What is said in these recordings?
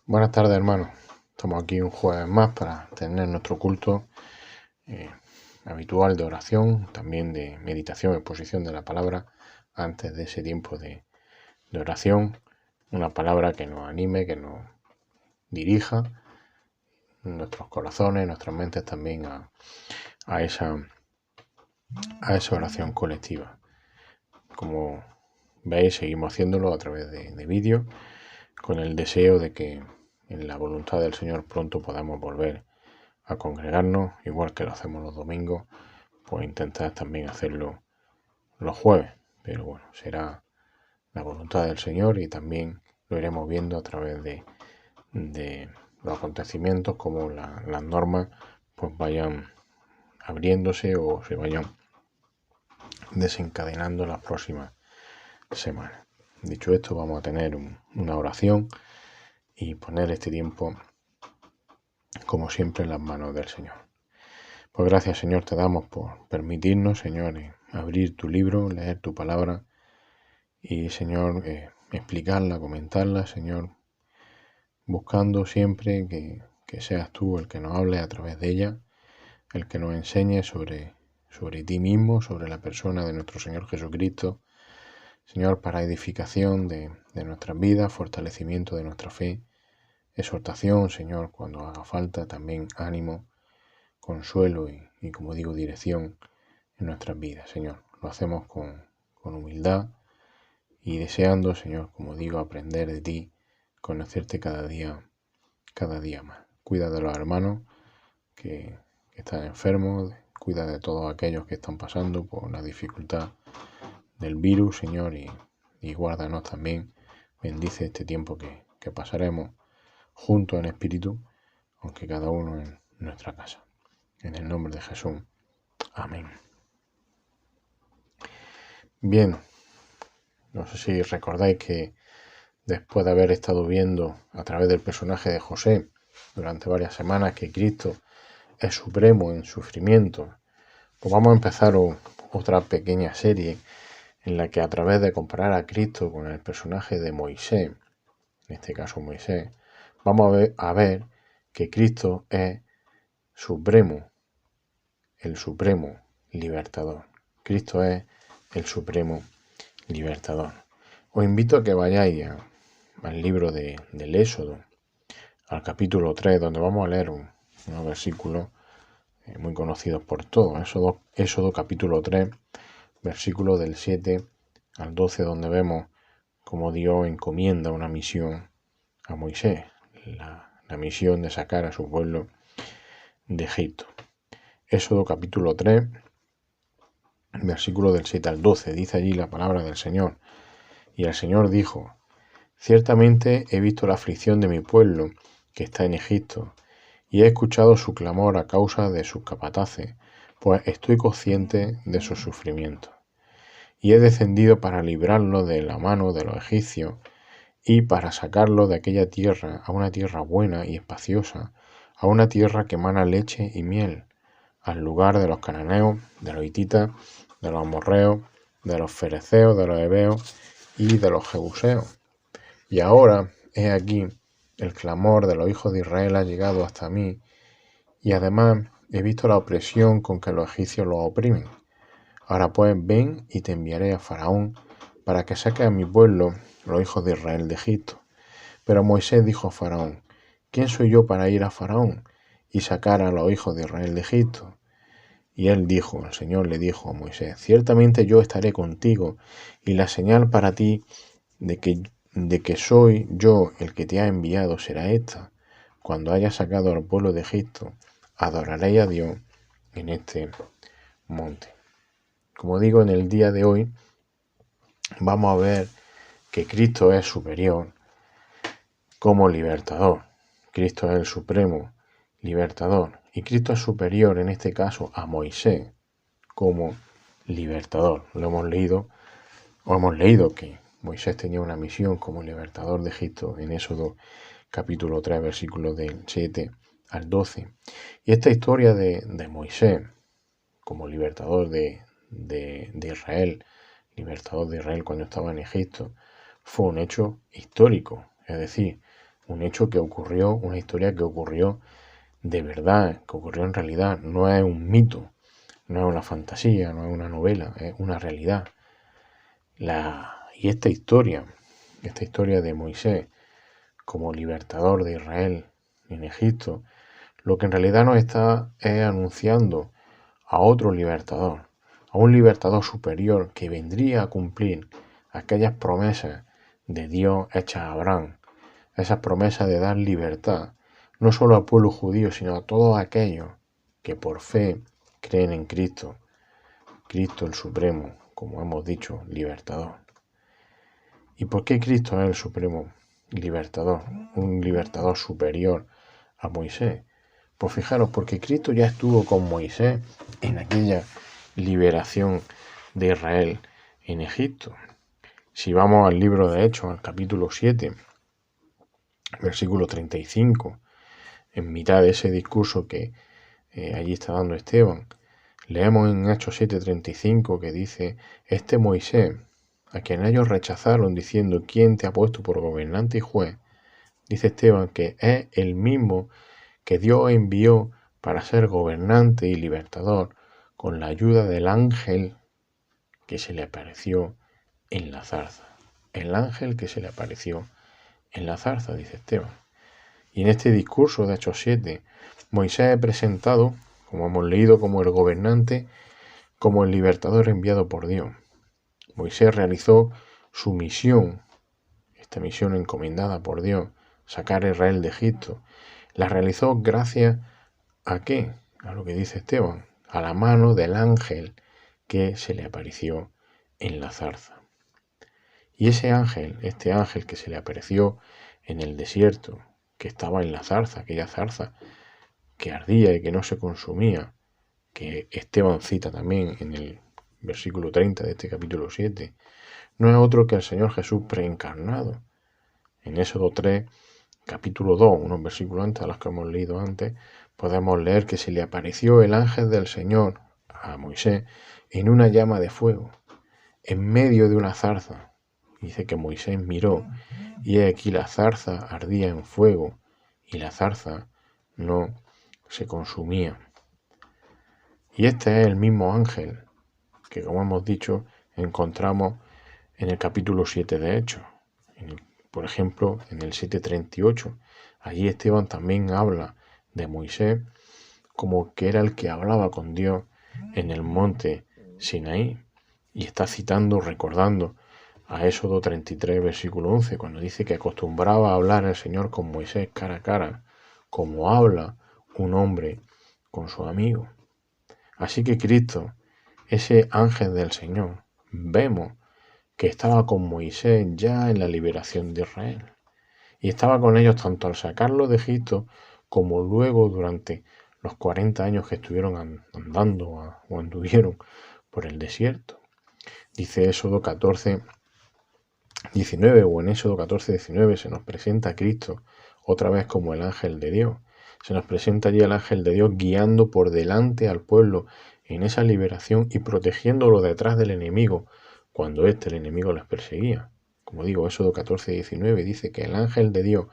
Buenas tardes, hermanos. Estamos aquí un jueves más para tener nuestro culto habitual de oración, también de meditación, exposición de la palabra, antes de ese tiempo de oración. Una palabra que nos anime, que nos dirija nuestros corazones, nuestras mentes también a esa oración colectiva. Como veis, seguimos haciéndolo a través de vídeos, con el deseo de que en la voluntad del Señor pronto podamos volver a congregarnos, igual que lo hacemos los domingos, pues intentar también hacerlo los jueves. Pero bueno, será la voluntad del Señor y también lo iremos viendo a través de los acontecimientos, como las normas pues vayan abriéndose o se vayan desencadenando las próximas semanas. Dicho esto, vamos a tener una oración y poner este tiempo, como siempre, en las manos del Señor. Pues gracias, Señor, te damos por permitirnos, Señor, abrir tu libro, leer tu palabra y, Señor, explicarla, comentarla, Señor, buscando siempre que seas tú el que nos hable a través de ella, el que nos enseñe sobre ti mismo, sobre la persona de nuestro Señor Jesucristo, Señor, para edificación de nuestras vidas, fortalecimiento de nuestra fe, exhortación, Señor, cuando haga falta, también ánimo, consuelo y como digo, dirección en nuestras vidas, Señor. Lo hacemos con humildad y deseando, Señor, como digo, aprender de ti, conocerte cada día más. Cuida de los hermanos que están enfermos, cuida de todos aquellos que están pasando por la dificultad del virus, Señor, y guárdanos también. Bendice este tiempo que pasaremos juntos en espíritu, aunque cada uno en nuestra casa. En el nombre de Jesús. Amén. Bien, no sé si recordáis que después de haber estado viendo a través del personaje de José durante varias semanas que Cristo es supremo en sufrimiento, pues vamos a empezar otra pequeña serie en la que a través de comparar a Cristo con el personaje de Moisés, en este caso Moisés, vamos a ver que Cristo es supremo, el supremo libertador. Cristo es el supremo libertador. Os invito a que vayáis al libro del Éxodo, al capítulo 3, donde vamos a leer unos versículos muy conocidos por todos. Éxodo capítulo 3, versículos del 7 al 12, donde vemos cómo Dios encomienda una misión a Moisés, la misión de sacar a su pueblo de Egipto. Éxodo capítulo 3, versículo del 7 al 12, dice allí la palabra del Señor. Y el Señor dijo: ciertamente he visto la aflicción de mi pueblo que está en Egipto, y he escuchado su clamor a causa de sus capataces, pues estoy consciente de sus sufrimientos. Y he descendido para librarlo de la mano de los egipcios, y para sacarlo de aquella tierra a una tierra buena y espaciosa, a una tierra que emana leche y miel, al lugar de los cananeos, de los hititas, de los amorreos, de los fereceos, de los heveos y de los jebuseos. Y ahora, he aquí, el clamor de los hijos de Israel ha llegado hasta mí, y además he visto la opresión con que los egipcios los oprimen. Ahora pues, ven y te enviaré a Faraón, para que saque a mi pueblo, los hijos de Israel, de Egipto. Pero Moisés dijo a Faraón: ¿quién soy yo para ir a Faraón y sacar a los hijos de Israel de Egipto? Y él dijo, el Señor le dijo a Moisés: ciertamente yo estaré contigo, y la señal para ti de que soy yo el que te ha enviado será esta: cuando hayas sacado al pueblo de Egipto, adoraréis a Dios en este monte. Como digo, en el día de hoy vamos a ver que Cristo es superior como libertador. Cristo es el supremo libertador. Y Cristo es superior, en este caso, a Moisés como libertador. Hemos leído que Moisés tenía una misión como libertador de Egipto en Éxodo capítulo 3, versículos del 7 al 12. Y esta historia de Moisés como libertador de Israel, libertador de Israel cuando estaba en Egipto, fue un hecho histórico. Es decir, un hecho que ocurrió, una historia que ocurrió de verdad, que ocurrió en realidad. No es un mito, no es una fantasía, no es una novela, es una realidad. Y esta historia de Moisés como libertador de Israel en Egipto, lo que en realidad nos está anunciando a otro libertador, a un libertador superior que vendría a cumplir aquellas promesas de Dios hechas a Abraham, esas promesas de dar libertad, no solo al pueblo judío, sino a todos aquellos que por fe creen en Cristo, Cristo el Supremo, como hemos dicho, libertador. ¿Y por qué Cristo es el Supremo libertador, un libertador superior a Moisés? Pues fijaros, porque Cristo ya estuvo con Moisés en aquella liberación de Israel en Egipto. Si vamos al libro de Hechos, al capítulo 7, versículo 35, en mitad de ese discurso que allí está dando Esteban, leemos en Hechos 7:35 que dice: este Moisés, a quien ellos rechazaron diciendo ¿quién te ha puesto por gobernante y juez? Dice Esteban que es el mismo que Dios envió para ser gobernante y libertador con la ayuda del ángel que se le apareció en la zarza. El ángel que se le apareció en la zarza, dice Esteban. Y en este discurso de Hechos 7, Moisés es presentado, como hemos leído, como el gobernante, como el libertador enviado por Dios. Moisés realizó su misión, esta misión encomendada por Dios, sacar a Israel de Egipto. La realizó gracias ¿a qué? A lo que dice Esteban, a la mano del ángel que se le apareció en la zarza. Y ese ángel, este ángel que se le apareció en el desierto, que estaba en la zarza, aquella zarza que ardía y que no se consumía, que Esteban cita también en el versículo 30 de este capítulo 7, no es otro que el Señor Jesús preencarnado. En Éxodo 3, capítulo 2, unos versículos antes a los que hemos leído antes, podemos leer que se le apareció el ángel del Señor a Moisés en una llama de fuego, en medio de una zarza. Dice que Moisés miró y he aquí la zarza ardía en fuego y la zarza no se consumía. Y este es el mismo ángel que, como hemos dicho, encontramos en el capítulo 7 de Hechos. Por ejemplo, en el 7:38, allí Esteban también habla de Moisés como que era el que hablaba con Dios en el monte Sinaí. Y está citando, recordando a Éxodo 33, versículo 11, cuando dice que acostumbraba a hablar el Señor con Moisés cara a cara, como habla un hombre con su amigo. Así que Cristo, ese ángel del Señor, vemos que estaba con Moisés ya en la liberación de Israel. Y estaba con ellos tanto al sacarlo de Egipto como luego durante los 40 años que estuvieron andando o anduvieron por el desierto. Dice Éxodo 14:19, o en Éxodo 14:19 se nos presenta a Cristo otra vez como el ángel de Dios. Se nos presenta allí el ángel de Dios guiando por delante al pueblo en esa liberación y protegiéndolo detrás del enemigo cuando el enemigo les perseguía. Como digo, Éxodo 14:19 dice que el ángel de Dios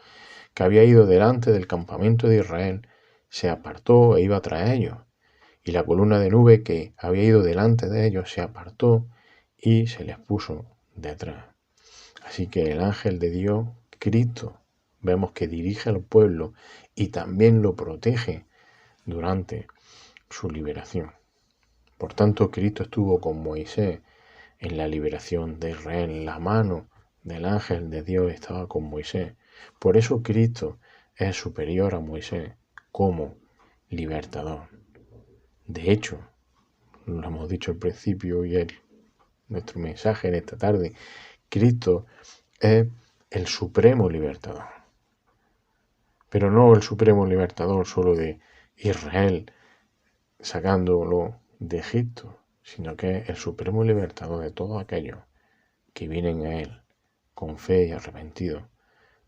que había ido delante del campamento de Israel se apartó e iba tras ellos, y la columna de nube que había ido delante de ellos se apartó y se les puso detrás. Así que el ángel de Dios, Cristo, vemos que dirige al pueblo y también lo protege durante su liberación. Por tanto, Cristo estuvo con Moisés en la liberación de Israel. La mano del ángel de Dios estaba con Moisés. Por eso Cristo es superior a Moisés como libertador. De hecho, lo hemos dicho al principio y es nuestro mensaje en esta tarde, Cristo es el supremo libertador. Pero no el supremo libertador solo de Israel sacándolo de Egipto, sino que es el supremo libertador de todos aquellos que vienen a Él con fe y arrepentido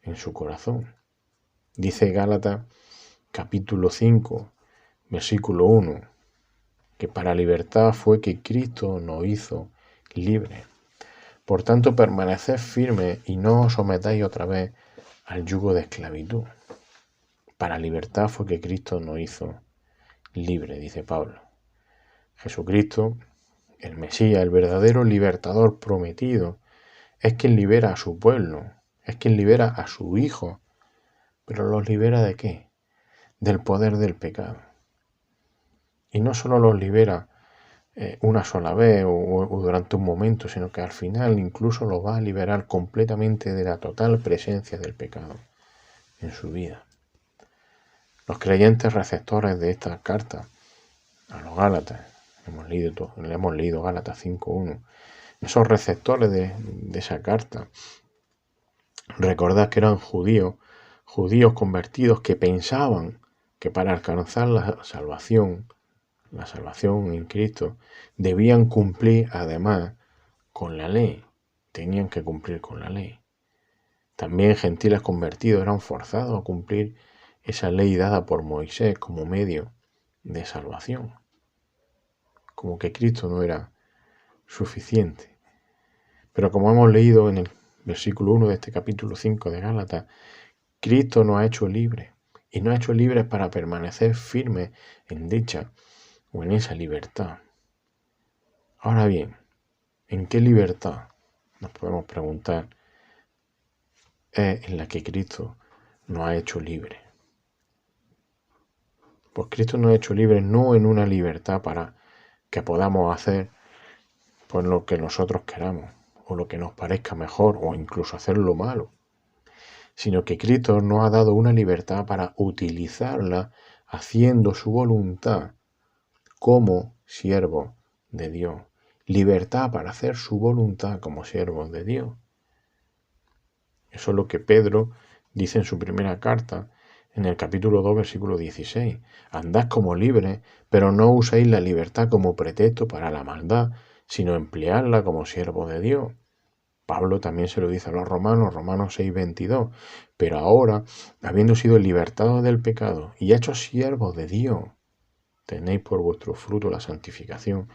en su corazón. Dice Gálatas capítulo 5, versículo 1, que para libertad fue que Cristo nos hizo libres. Por tanto, permaneced firmes y no os sometáis otra vez al yugo de esclavitud. Para libertad fue que Cristo nos hizo libre, dice Pablo. Jesucristo, el Mesías, el verdadero libertador prometido, es quien libera a su pueblo, es quien libera a su Hijo. ¿Pero los libera de qué? Del poder del pecado. Y no solo los libera una sola vez o durante un momento, sino que al final incluso los va a liberar completamente de la total presencia del pecado en su vida. Los creyentes receptores de esta carta a los Gálatas, le hemos leído Gálatas 5.1, esos receptores de esa carta, recordad que eran judíos convertidos que pensaban que para alcanzar la salvación en Cristo, debían cumplir además con la ley, tenían que cumplir con la ley. También gentiles convertidos eran forzados a cumplir esa ley dada por Moisés como medio de salvación. Como que Cristo no era suficiente. Pero como hemos leído en el versículo 1 de este capítulo 5 de Gálatas, Cristo nos ha hecho libres, y nos ha hecho libres para permanecer firmes en dicha o en esa libertad. Ahora bien, ¿en qué libertad, nos podemos preguntar, es en la que Cristo nos ha hecho libres? Pues Cristo nos ha hecho libres no en una libertad para que podamos hacer pues lo que nosotros queramos, o lo que nos parezca mejor, o incluso hacer lo malo, sino que Cristo nos ha dado una libertad para utilizarla haciendo su voluntad como siervo de Dios. Libertad para hacer su voluntad como siervos de Dios. Eso es lo que Pedro dice en su primera carta, en el capítulo 2, versículo 16. Andad como libres, pero no uséis la libertad como pretexto para la maldad, sino empleadla como siervos de Dios. Pablo también se lo dice a los Romanos 6:22. Pero ahora, habiendo sido libertados del pecado y hechos siervos de Dios, tenéis por vuestro fruto la santificación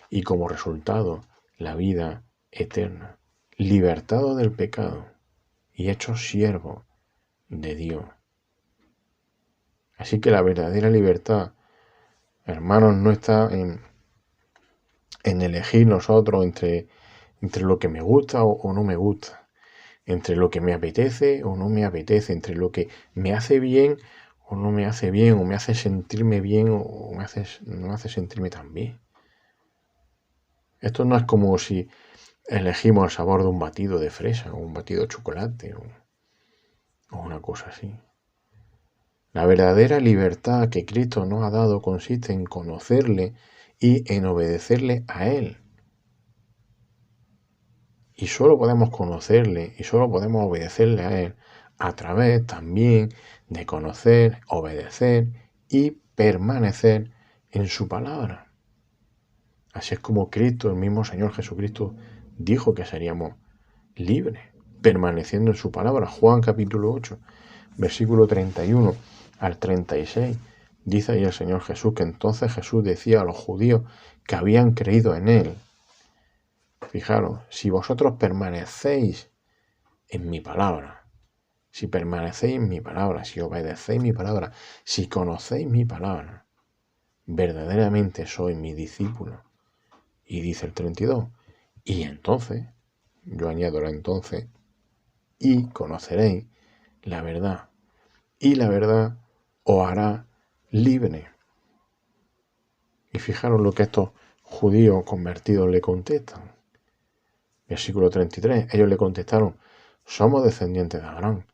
y como resultado la vida eterna. Libertados del pecado y hechos siervos de Dios. Así que la verdadera libertad, hermanos, no está en elegir nosotros entre lo que me gusta o no me gusta, entre lo que me apetece o no me apetece, entre lo que me hace bien o no me hace bien, o me hace sentirme bien o no me hace sentirme tan bien. Esto no es como si elegimos el sabor de un batido de fresa o un batido de chocolate o una cosa así. La verdadera libertad que Cristo nos ha dado consiste en conocerle y en obedecerle a Él. Y solo podemos conocerle y solo podemos obedecerle a Él a través también de conocer, obedecer y permanecer en su palabra. Así es como Cristo, el mismo Señor Jesucristo, dijo que seríamos libres, permaneciendo en su palabra. Juan capítulo 8, versículo 31 al 36, dice ahí el Señor Jesús que entonces Jesús decía a los judíos que habían creído en Él: fijaros, si vosotros permanecéis en mi palabra, si permanecéis en mi palabra, si obedecéis mi palabra, si conocéis mi palabra, verdaderamente sois mi discípulo. Y dice el 32, y entonces, yo añado la entonces, y conoceréis la verdad, y la verdad os hará libre. Y fijaros lo que estos judíos convertidos le contestan. Versículo 33, ellos le contestaron: somos descendientes de Abraham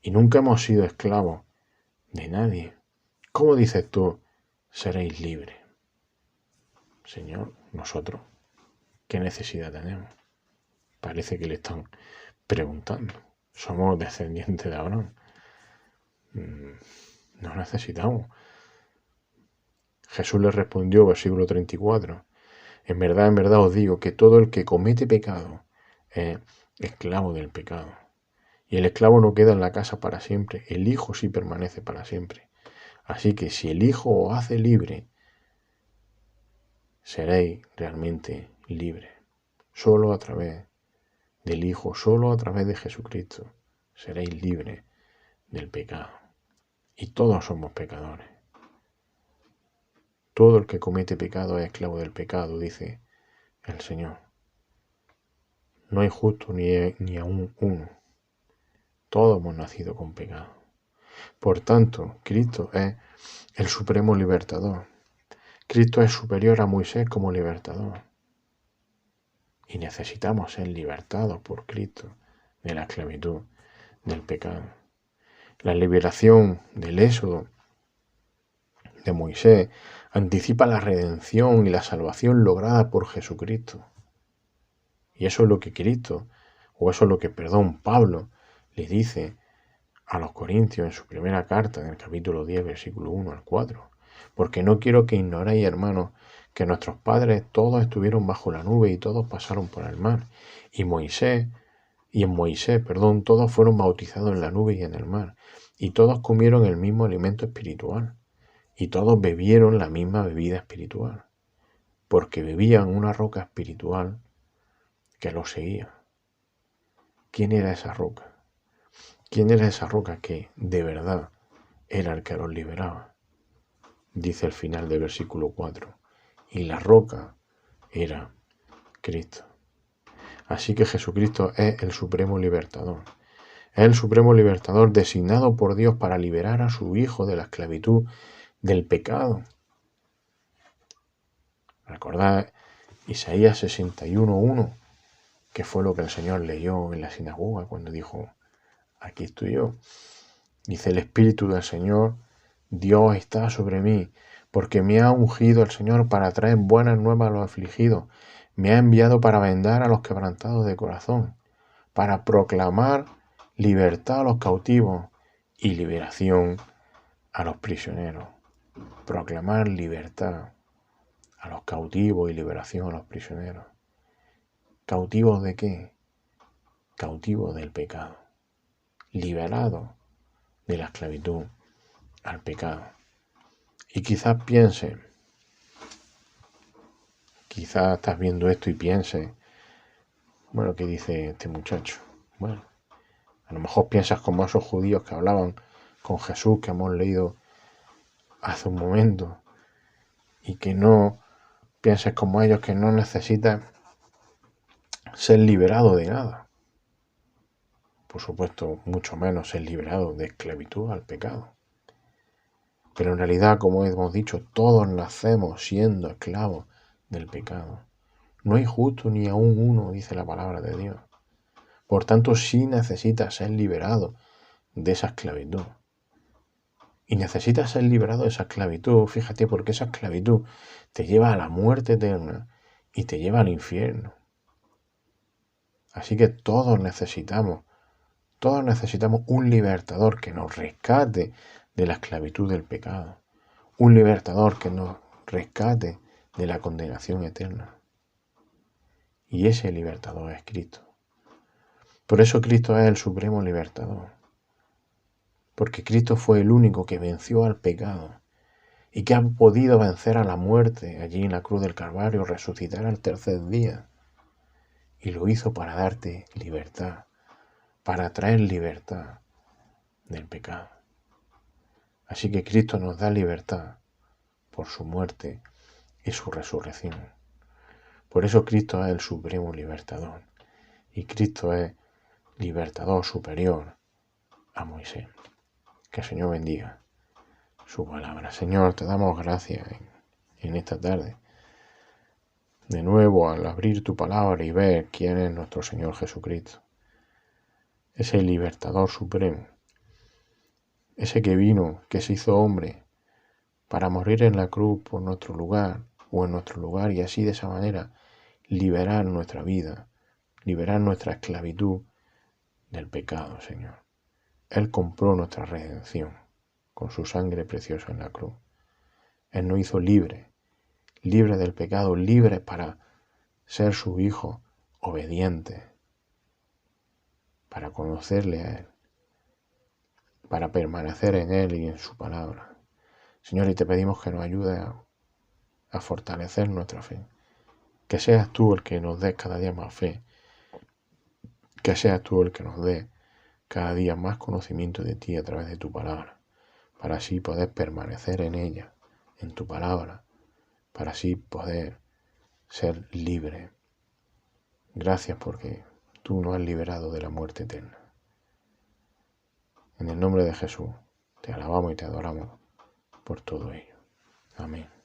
y nunca hemos sido esclavos de nadie. ¿Cómo dices tú, seréis libres? Señor, nosotros, ¿qué necesidad tenemos? Parece que le están preguntando. Somos descendientes de Abraham. No necesitamos. Jesús les respondió, versículo 34, en verdad os digo que todo el que comete pecado es esclavo del pecado. Y el esclavo no queda en la casa para siempre, el Hijo sí permanece para siempre. Así que si el Hijo os hace libre, seréis realmente libres. Solo a través del Hijo, solo a través de Jesucristo, seréis libres del pecado. Y todos somos pecadores. Todo el que comete pecado es esclavo del pecado, dice el Señor. No hay justo ni aún uno. Todos hemos nacido con pecado. Por tanto, Cristo es el supremo libertador. Cristo es superior a Moisés como libertador. Y necesitamos ser libertados por Cristo de la esclavitud del pecado. La liberación del Éxodo de Moisés anticipa la redención y la salvación lograda por Jesucristo. Y eso es lo que Pablo le dice a los Corintios en su primera carta, en el capítulo 10, versículo 1 al 4. Porque no quiero que ignoréis, hermanos, que nuestros padres todos estuvieron bajo la nube y todos pasaron por el mar. Y en Moisés, todos fueron bautizados en la nube y en el mar. Y todos comieron el mismo alimento espiritual. Y todos bebieron la misma bebida espiritual. Porque bebían una roca espiritual que los seguía. ¿Quién era esa roca? ¿Quién era esa roca que de verdad era el que los liberaba? Dice el final del versículo 4. Y la roca era Cristo. Así que Jesucristo es el supremo libertador. Es el supremo libertador designado por Dios para liberar a su Hijo de la esclavitud del pecado. Recordad Isaías 61:1, que fue lo que el Señor leyó en la sinagoga cuando dijo: aquí estoy yo. Dice: el Espíritu del Señor, Dios está sobre mí, porque me ha ungido el Señor para traer buenas nuevas a los afligidos. Me ha enviado para vendar a los quebrantados de corazón, para proclamar libertad a los cautivos y liberación a los prisioneros. Proclamar libertad a los cautivos y liberación a los prisioneros. ¿Cautivos de qué? Cautivos del pecado. Liberados de la esclavitud al pecado. Y quizás estás viendo esto y pienses, bueno, ¿qué dice este muchacho? Bueno, a lo mejor piensas como esos judíos que hablaban con Jesús que hemos leído hace un momento, y que no pienses como ellos, que no necesitas ser liberado de nada. Por supuesto, mucho menos ser liberado de esclavitud al pecado. Pero en realidad, como hemos dicho, todos nacemos siendo esclavos del pecado. No hay justo ni aún uno, dice la palabra de Dios. Por tanto, sí necesitas ser liberado de esa esclavitud. Y necesitas ser liberado de esa esclavitud, fíjate, porque esa esclavitud te lleva a la muerte eterna y te lleva al infierno. Así que todos necesitamos un libertador que nos rescate de la esclavitud del pecado. Un libertador que nos rescate de la condenación eterna. Y ese libertador es Cristo. Por eso Cristo es el supremo libertador. Porque Cristo fue el único que venció al pecado y que ha podido vencer a la muerte allí en la cruz del Calvario, resucitar al tercer día. Y lo hizo para darte libertad, para traer libertad del pecado. Así que Cristo nos da libertad por su muerte y su resurrección. Por eso Cristo es el supremo libertador. Y Cristo es libertador superior a Moisés. Que el Señor bendiga su palabra. Señor, te damos gracias en esta tarde. De nuevo, al abrir tu palabra y ver quién es nuestro Señor Jesucristo. Ese libertador supremo. Ese que vino, que se hizo hombre, para morir en la cruz por nuestro lugar, o en nuestro lugar, y así de esa manera liberar nuestra vida, liberar nuestra esclavitud del pecado, Señor. Él compró nuestra redención con su sangre preciosa en la cruz. Él nos hizo libre del pecado, libre para ser su hijo, obediente, para conocerle a Él, para permanecer en Él y en su palabra. Señor, y te pedimos que nos ayude a fortalecer nuestra fe. Que seas tú el que nos dé cada día más fe. Que seas tú el que nos dé cada día más conocimiento de ti a través de tu palabra, para así poder permanecer en ella, en tu palabra, para así poder ser libre. Gracias porque tú nos has liberado de la muerte eterna. En el nombre de Jesús, te alabamos y te adoramos por todo ello. Amén.